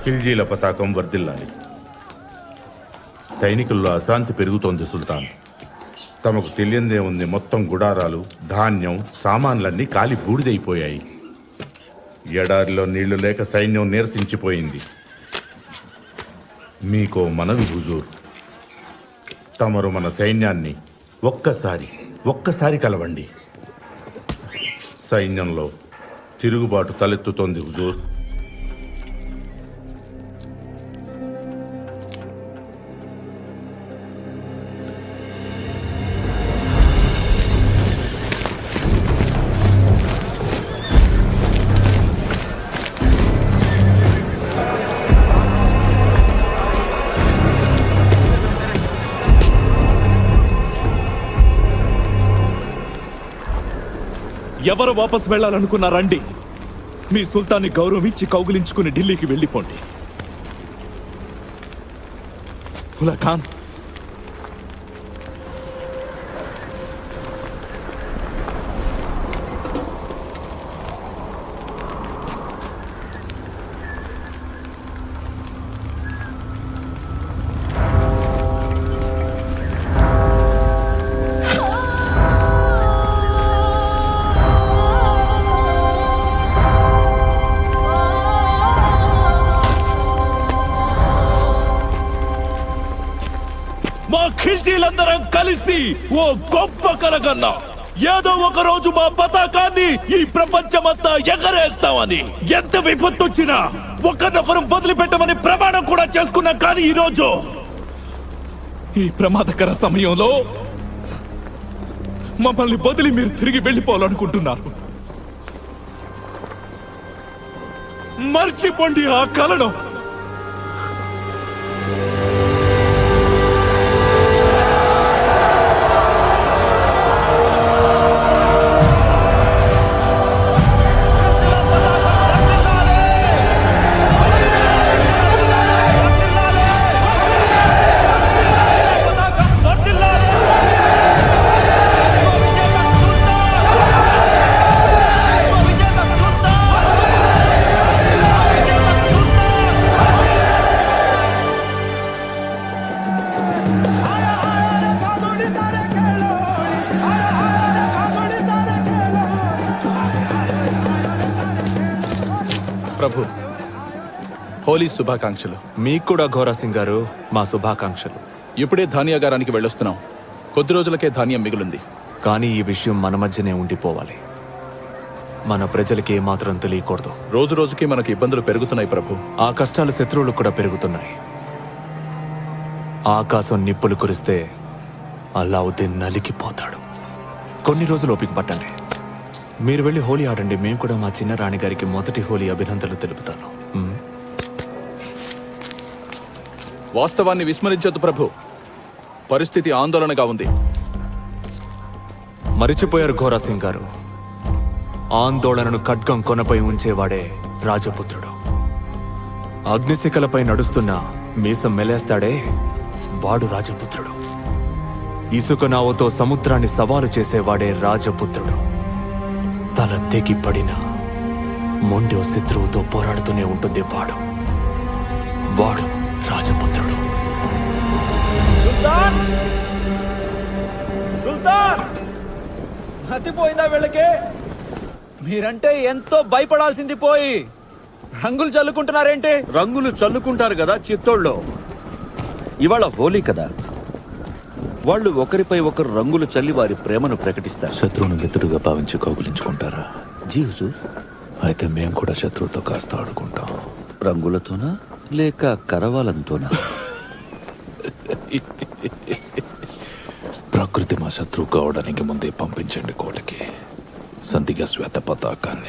ఖిల్జీల పతాకం వర్ధిల్లాలి. సైనికుల్లో అశాంతి పెరుగుతోంది సుల్తాన్. తమకు తెలియందే ఉంది, మొత్తం గుడారాలు, ధాన్యం, సామాన్లన్నీ కాలి బూడిదైపోయాయి. ఎడారిలో నీళ్లు లేక సైన్యం నీరసించిపోయింది. మీకో మనవి హుజూర్, తమరు మన సైన్యాన్ని ఒక్కసారి కలవండి. సైన్యంలో తిరుగుబాటు తలెత్తుతోంది హుజూర్. ఎవరు వాపస్ వెళ్లాలనుకున్నారండి? మీ సుల్తాన్ని గౌరవించి కౌగిలించుకుని ఢిల్లీకి వెళ్ళిపోండి. ఉలా ఖాన్, మా ఖిల్జీలందరం కలిసి ఓ గొప్ప కలగన్నా, ఏదో ఒక రోజు మా పతాకాన్ని ఈ ప్రపంచమంతా ఎగరేస్తామని. ఎంత విపత్తొచ్చినా ఒకరినొకరు వదిలిపెట్టమని ప్రమాణం కూడా చేసుకున్నాం. కానీ ఈ రోజు ఈ ప్రమాదకర సమయంలో మమ్మల్ని వదిలి మీరు తిరిగి వెళ్ళిపోవాలనుకుంటున్నారు. మర్చిపోండి ఆ కలను. ప్రభు, హోలీ శుభాకాంక్షలు. మీకు కూడా ఘోరా సింగ్ గారు మా శుభాకాంక్షలు. ఇప్పుడే ధాన్యాగారానికి వెళ్ళొస్తున్నాం. కొద్ది రోజులకే ధాన్యం మిగిలింది. కానీ ఈ విషయం మన మధ్యనే ఉండిపోవాలి. మన ప్రజలకి ఏమాత్రం తెలియకూడదు. రోజు రోజుకి మనకు ఇబ్బందులు పెరుగుతున్నాయి ప్రభు. ఆ కష్టాలు శత్రువులకు కూడా పెరుగుతున్నాయి. ఆకాశం నిప్పులు కురిస్తే అల్లావుద్దీన్ నలిగిపోతాడు. కొన్ని రోజులు ఓపిక పట్టండి. మీరు వెళ్ళి హోలీ ఆడండి. మేము కూడా మా చిన్న రాణిగారికి మొదటి హోలీ అభినందనలు తెలుపుతాను. వాస్తవాన్ని విస్మరించొద్దు ప్రభు. పరిస్థితి ఆందోళనగా ఉంది. మరిచిపోయారు ఘోరా సింగ్ గారు. ఆందోళనను ఖడ్గం కొనపై ఉంచేవాడే రాజపుత్రుడు. అగ్నిశిఖలపై నడుస్తున్న మీసం మెలేస్తాడే వాడు రాజపుత్రుడు. ఇసుక నావతో సముద్రాన్ని సవాలు చేసేవాడే రాజపుత్రుడు. తల తెగి పడిన మొండో శత్రువుతో పోరాడుతూనే ఉంటుంది వాడు రాజపుత్రుడు. సుల్తాన్, సుల్తాన్, మతిపోయిందా వీళ్ళకి? మీరంటే ఎంతో భయపడాల్సింది పోయి రంగులు చల్లుకుంటున్నారేంటి? రంగులు చల్లుకుంటారు కదా చిత్తోళ్ళు. ఇవాళ హోలీ కదా, వాళ్ళు ఒకరిపై ఒకరు రంగులు చల్లి వారి ప్రేమను ప్రకటిస్తారు. శత్రువును మిత్రుడుగా భావించి కౌగులించుకుంటారా? జీ హుజూర్. అయితే మేము కూడా శత్రువుతో కాస్త ఆడుకుంటాం. రంగులతోనా లేక కరవాలంతోనా? ప్రకృతి మా శత్రువు కావడానికి ముందే పంపించండి కోటకి సంధిగా శ్వేత పతాకాన్ని.